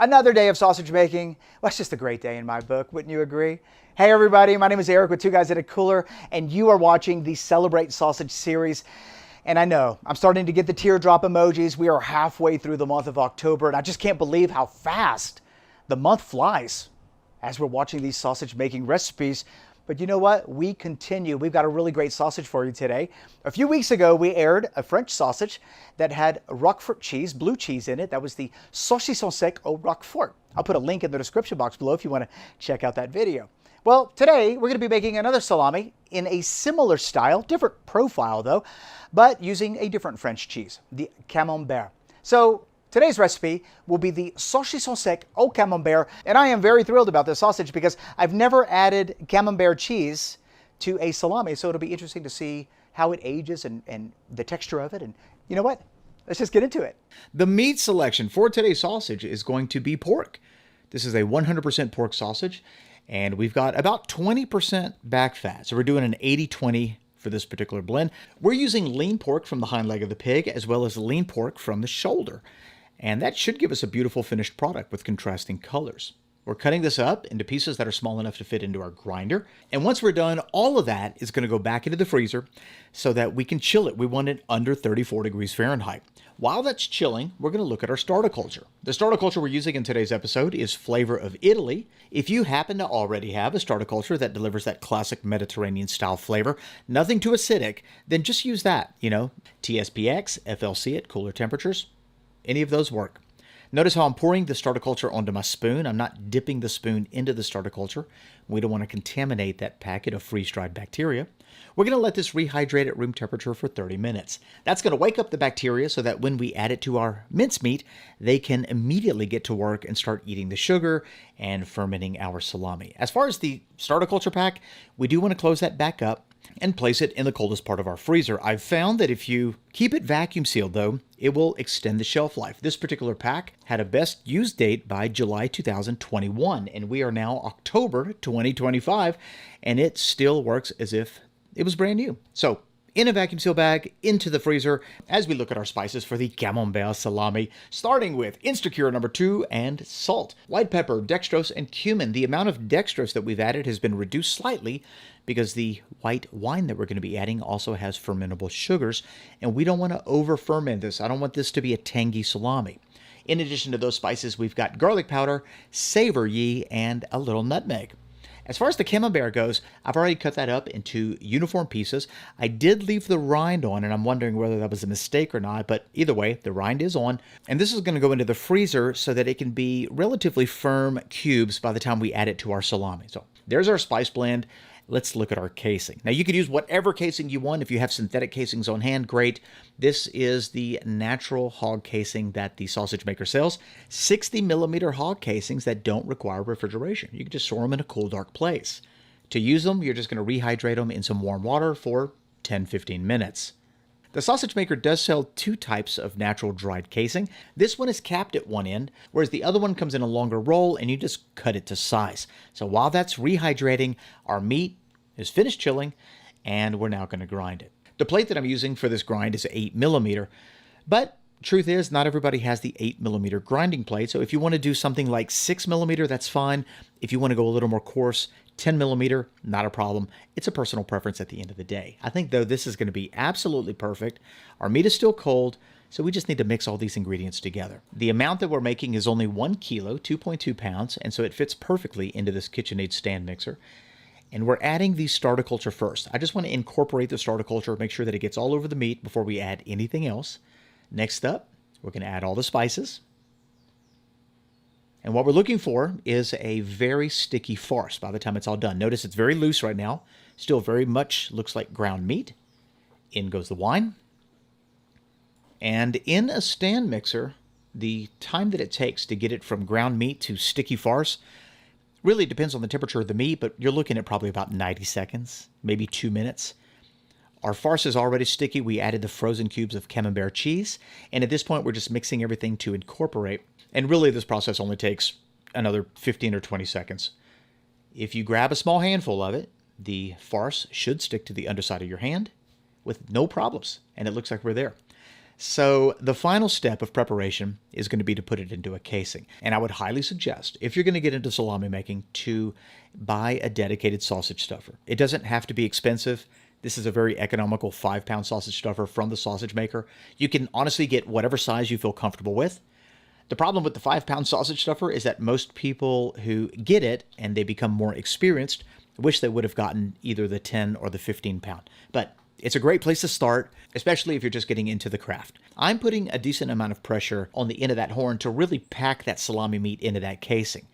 Another day of sausage making. Well, it's just a great day in my book, wouldn't you agree? Hey everybody, my name is Eric with Two Guys at a Cooler, and you are watching the Celebrate Sausage series. And I know, I'm starting to get the teardrop emojis. We are halfway through the month of October, and I just can't believe how fast the month flies as we're watching these sausage making recipes. But you know what? We continue. We've got a really great sausage for you today. A few weeks ago, we aired a French sausage that had Roquefort cheese, blue cheese in it. That was the Saucisson Sec au Roquefort. I'll put a link in the description box below if you want to check out that video. Well, today we're going to be making another salami in a similar style, different profile though, but using a different French cheese, the Camembert. So today's recipe will be the Saucisson Sec au Camembert, and I am very thrilled about this sausage because I've never added Camembert cheese to a salami, so it'll be interesting to see how it ages and the texture of it. And you know what? Let's just get into it. The meat selection for today's sausage is going to be pork. This is a 100% pork sausage, and we've got about 20% back fat. So we're doing an 80-20 for this particular blend. We're using lean pork from the hind leg of the pig, as well as lean pork from the shoulder. And that should give us a beautiful finished product with contrasting colors. We're cutting this up into pieces that are small enough to fit into our grinder. And once we're done, all of that is going to go back into the freezer so that we can chill it. We want it under 34 degrees Fahrenheit. While that's chilling, we're going to look at our starter culture. The starter culture we're using in today's episode is Flavor of Italy. If you happen to already have a starter culture that delivers that classic Mediterranean style flavor, nothing too acidic, then just use that. TSPX, FLC at cooler temperatures. Any of those work. Notice how I'm pouring the starter culture onto my spoon. I'm not dipping the spoon into the starter culture. We don't want to contaminate that packet of freeze-dried bacteria. We're going to let this rehydrate at room temperature for 30 minutes. That's going to wake up the bacteria so that when we add it to our mincemeat, they can immediately get to work and start eating the sugar and fermenting our salami. As far as the starter culture pack, we do want to close that back up and place it in the coldest part of our freezer. I've found that if you keep it vacuum sealed though, it will extend the shelf life. This particular pack had a best use date by July 2021, and we are now October 2025, and it still works as if it was brand new. So in a vacuum seal bag, into the freezer, as we look at our spices for the Camembert salami, starting with Instacure number 2 and salt, white pepper, dextrose, and cumin. The amount of dextrose that we've added has been reduced slightly because the white wine that we're going to be adding also has fermentable sugars, and we don't want to over ferment this. I don't want this to be a tangy salami. In addition to those spices, we've got garlic powder, savory, and a little nutmeg. As far as the Camembert goes, I've already cut that up into uniform pieces. I did leave the rind on, and I'm wondering whether that was a mistake or not, but either way, the rind is on. And this is going to go into the freezer so that it can be relatively firm cubes by the time we add it to our salami. So there's our spice blend. Let's look at our casing. Now you could use whatever casing you want. If you have synthetic casings on hand, great. This is the natural hog casing that the sausage maker sells. 60mm hog casings that don't require refrigeration. You can just store them in a cool, dark place. To use them, you're just going to rehydrate them in some warm water for 10-15 minutes. The sausage maker does sell two types of natural dried casing. This one is capped at one end, whereas the other one comes in a longer roll and you just cut it to size. So while that's rehydrating, our meat is finished chilling and we're now going to grind it. The plate that I'm using for this grind is 8mm, but truth is not everybody has the 8mm grinding plate. So if you want to do something like 6mm, that's fine. If you want to go a little more coarse, 10mm, not a problem. It's a personal preference at the end of the day. I think, though, this is going to be absolutely perfect. Our meat is still cold, so we just need to mix all these ingredients together. The amount that we're making is only 1 kilo, 2.2 pounds, and so it fits perfectly into this KitchenAid stand mixer. And we're adding the starter culture first. I just want to incorporate the starter culture, make sure that it gets all over the meat before we add anything else. Next up, we're going to add all the spices. And what we're looking for is a very sticky farce by the time it's all done. Notice it's very loose right now. Still very much looks like ground meat. In goes the wine. And in a stand mixer, the time that it takes to get it from ground meat to sticky farce really depends on the temperature of the meat, but you're looking at probably about 90 seconds, maybe 2 minutes. Our farce is already sticky. We added the frozen cubes of Camembert cheese, and at this point, we're just mixing everything to incorporate. And really, this process only takes another 15 or 20 seconds. If you grab a small handful of it, the farce should stick to the underside of your hand with no problems, and it looks like we're there. So the final step of preparation is going to be to put it into a casing. And I would highly suggest, if you're going to get into salami making, to buy a dedicated sausage stuffer. It doesn't have to be expensive. This is a very economical 5-pound sausage stuffer from the sausage maker. You can honestly get whatever size you feel comfortable with. The problem with the 5-pound sausage stuffer is that most people who get it and they become more experienced wish they would have gotten either the 10 or the 15-pound. But it's a great place to start, especially if you're just getting into the craft. I'm putting a decent amount of pressure on the end of that horn to really pack that salami meat into that casing.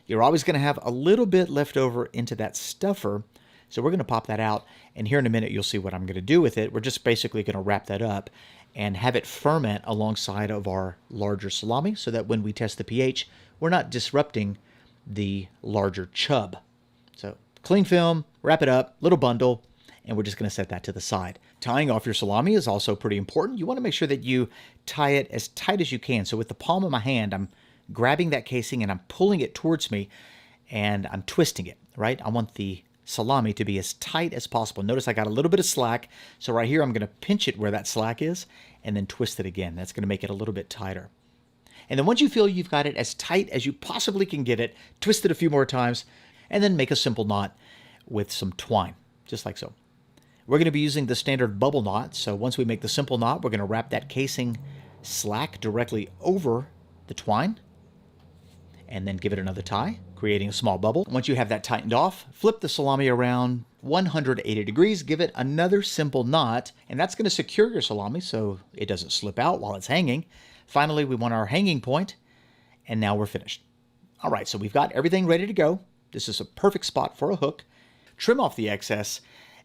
You're always going to have a little bit left over into that stuffer, so we're going to pop that out, and here in a minute you'll see what I'm going to do with it. We're just basically going to wrap that up and have it ferment alongside of our larger salami so that when we test the pH, we're not disrupting the larger chub. So cling film, wrap it up, little bundle, and we're just going to set that to the side. Tying off your salami is also pretty important. You want to make sure that you tie it as tight as you can. So with the palm of my hand, I'm grabbing that casing and I'm pulling it towards me and I'm twisting it, right? I want the salami to be as tight as possible. Notice I got a little bit of slack. So right here, I'm going to pinch it where that slack is and then twist it again. That's going to make it a little bit tighter. And then once you feel you've got it as tight as you possibly can get it, twist it a few more times and then make a simple knot with some twine, just like so. We're going to be using the standard bubble knot, so once we make the simple knot, we're going to wrap that casing slack directly over the twine and then give it another tie, creating a small bubble. Once you have that tightened off, flip the salami around 180 degrees, give it another simple knot, and that's going to secure your salami so it doesn't slip out while it's hanging. Finally, we want our hanging point, and now we're finished. All right, so we've got everything ready to go. This is a perfect spot for a hook. Trim off the excess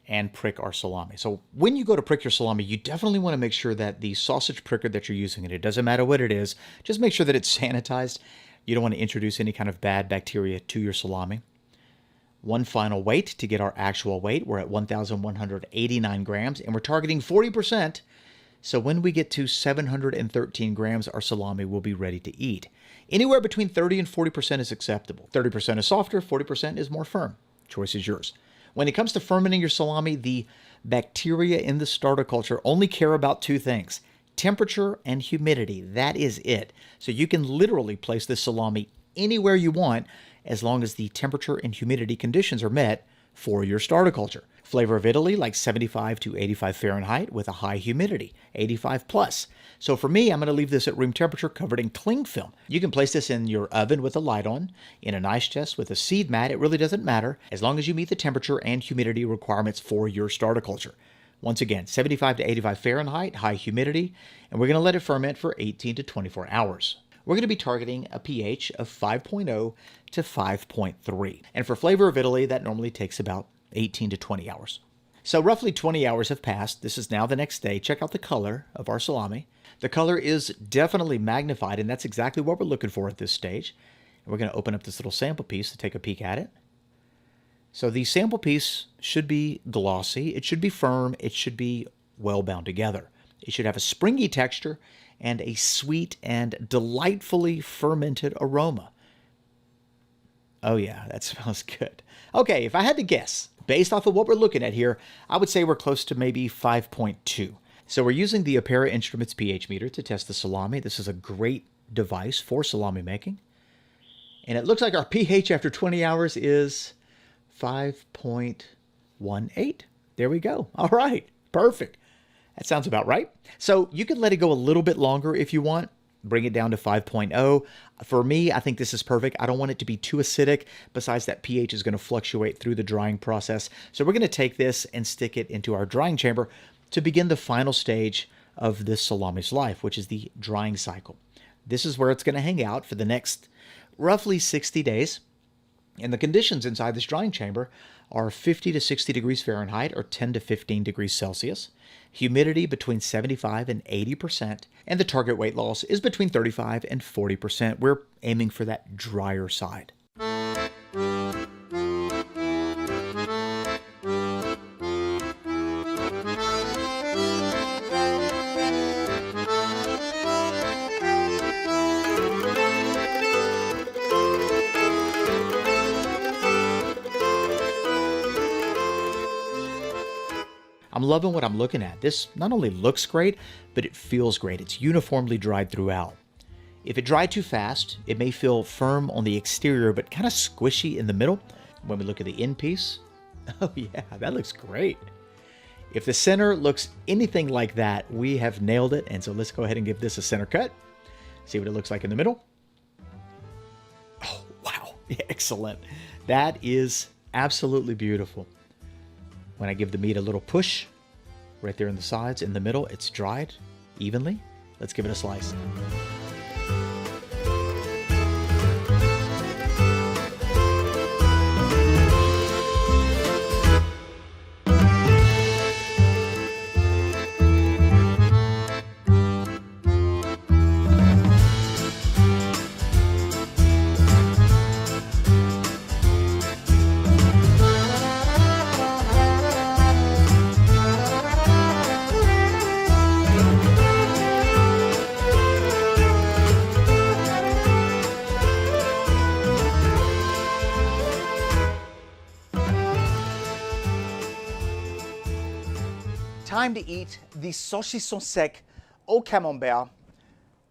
and prick our salami. So when you go to prick your salami, you definitely want to make sure that the sausage pricker that you're using, and it doesn't matter what it is, just make sure that it's sanitized. You don't want to introduce any kind of bad bacteria to your salami. One final weight to get our actual weight. We're at 1,189 grams, and we're targeting 40%. So when we get to 713 grams, our salami will be ready to eat. Anywhere between 30 and 40% is acceptable. 30% is softer, 40% is more firm. Choice is yours. When it comes to fermenting your salami, the bacteria in the starter culture only care about two things: temperature and humidity. That is it. So you can literally place this salami anywhere you want as long as the temperature and humidity conditions are met for your starter culture. Flavor of Italy, like 75 to 85 Fahrenheit with a high humidity, 85 plus. So for me, I'm going to leave this at room temperature covered in cling film. You can place this in your oven with a light on, in an ice chest with a seed mat. It really doesn't matter as long as you meet the temperature and humidity requirements for your starter culture. Once again, 75 to 85 Fahrenheit, high humidity, and we're going to let it ferment for 18 to 24 hours. We're going to be targeting a pH of 5.0 to 5.3. And for Flavor of Italy, that normally takes about 18 to 20 hours. So roughly 20 hours have passed. This is now the next day. Check out the color of our salami. The color is definitely magnified, and that's exactly what we're looking for at this stage. And we're going to open up this little sample piece to take a peek at it. So the sample piece should be glossy. It should be firm. It should be well bound together. It should have a springy texture and a sweet and delightfully fermented aroma. Oh yeah, that smells good. Okay, if I had to guess, based off of what we're looking at here, I would say we're close to maybe 5.2. So we're using the Apera Instruments pH meter to test the salami. This is a great device for salami making. And it looks like our pH after 20 hours is 5.18. There we go. All right, perfect. That sounds about right. So you could let it go a little bit longer if you want. Bring it down to 5.0. For me, I think this is perfect. I don't want it to be too acidic. Besides, that pH is going to fluctuate through the drying process. So we're going to take this and stick it into our drying chamber to begin the final stage of this salami's life, which is the drying cycle. This is where it's going to hang out for the next roughly 60 days. And the conditions inside this drying chamber are 50 to 60 degrees Fahrenheit or 10 to 15 degrees Celsius, humidity between 75 and 80%, and the target weight loss is between 35 and 40%. We're aiming for that drier side. I'm loving what I'm looking at. This not only looks great, but it feels great. It's uniformly dried throughout. If it dried too fast, it may feel firm on the exterior, but kind of squishy in the middle. When we look at the end piece, oh yeah, that looks great. If the center looks anything like that, we have nailed it. And so let's go ahead and give this a center cut. See what it looks like in the middle. Oh, wow. Yeah, excellent. That is absolutely beautiful. When I give the meat a little push, right there in the sides, in the middle, it's dried evenly. Let's give it a slice. Time to eat the Saucisson Sec au Camembert,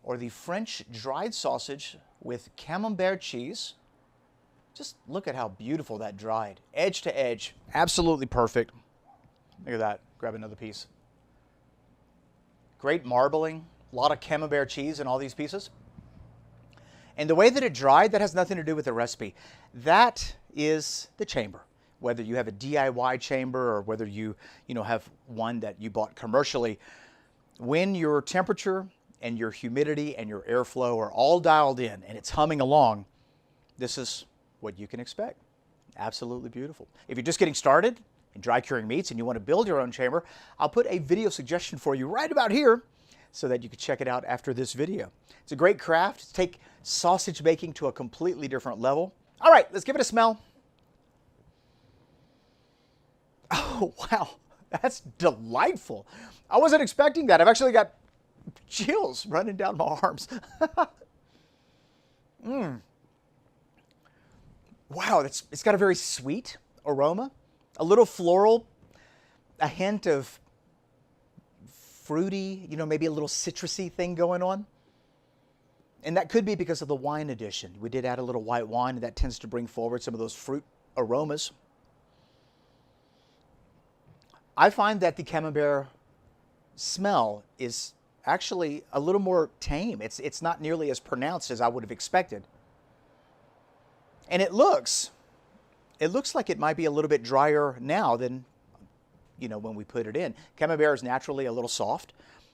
or the French dried sausage with Camembert cheese. Just look at how beautiful that dried, edge to edge, absolutely perfect. Look at that, grab another piece. Great marbling, a lot of Camembert cheese in all these pieces. And the way that it dried, that has nothing to do with the recipe. That is the chamber. Whether you have a DIY chamber or whether you have one that you bought commercially, when your temperature and your humidity and your airflow are all dialed in and it's humming along, this is what you can expect. Absolutely beautiful. If you're just getting started in dry curing meats and you want to build your own chamber, I'll put a video suggestion for you right about here so that you can check it out after this video. It's a great craft. Take sausage baking to a completely different level. All right, let's give it a smell. Oh, wow, that's delightful. I wasn't expecting that. I've actually got chills running down my arms. Wow, it's got a very sweet aroma, a little floral, a hint of fruity, maybe a little citrusy thing going on. And that could be because of the wine addition. We did add a little white wine, and that tends to bring forward some of those fruit aromas. I find that the Camembert smell is actually a little more tame. It's not nearly as pronounced as I would have expected. And it looks like it might be a little bit drier now than, when we put it in. Camembert is naturally a little soft,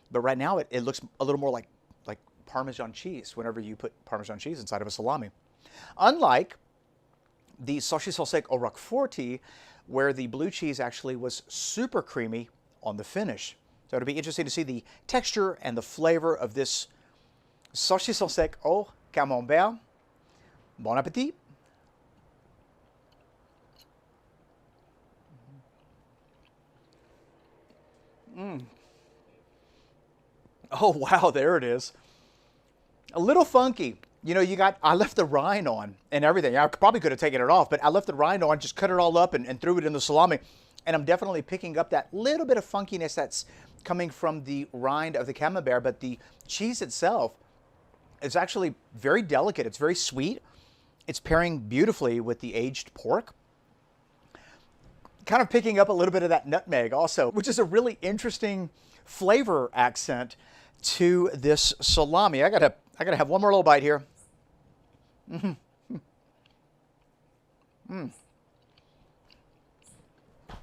but right now it looks a little more like Parmesan cheese whenever you put Parmesan cheese inside of a salami. Unlike the Saucisson Sec au Roquefort, where the blue cheese actually was super creamy on the finish. So it'll be interesting to see the texture and the flavor of this Saucisson Sec au Camembert. Bon appetit. Oh, wow, there it is. A little funky. I left the rind on and everything. I probably could have taken it off, but I left the rind on, just cut it all up and threw it in the salami. And I'm definitely picking up that little bit of funkiness that's coming from the rind of the Camembert, but the cheese itself is actually very delicate. It's very sweet. It's pairing beautifully with the aged pork. Kind of picking up a little bit of that nutmeg also, which is a really interesting flavor accent to this salami. I gotta have one more little bite here.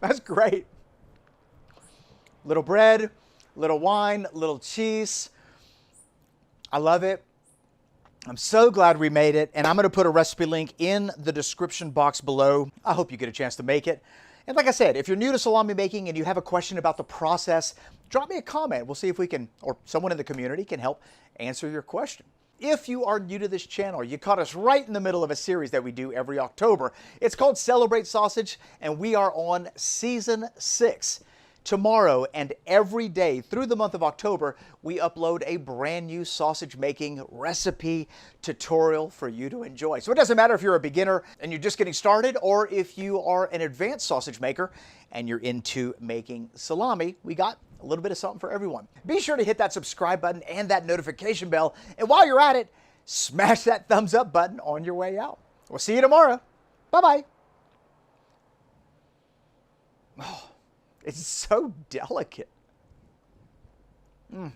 That's great. Little bread, little wine, little cheese. I love it. I'm so glad we made it, and I'm going to put a recipe link in the description box below. I hope you get a chance to make it. And like I said, if you're new to salami making and you have a question about the process, drop me a comment. We'll see if we can, or someone in the community can help answer your question. If you are new to this channel, you caught us right in the middle of a series that we do every October. It's called Celebrate Sausage, and we are on Season 6. Tomorrow and every day through the month of October, we upload a brand new sausage making recipe tutorial for you to enjoy. So it doesn't matter if you're a beginner and you're just getting started, or if you are an advanced sausage maker and you're into making salami, we got a little bit of something for everyone. Be sure to hit that subscribe button and that notification bell. And while you're at it, smash that thumbs up button on your way out. We'll see you tomorrow. Bye-bye. Oh, it's so delicate. Mm.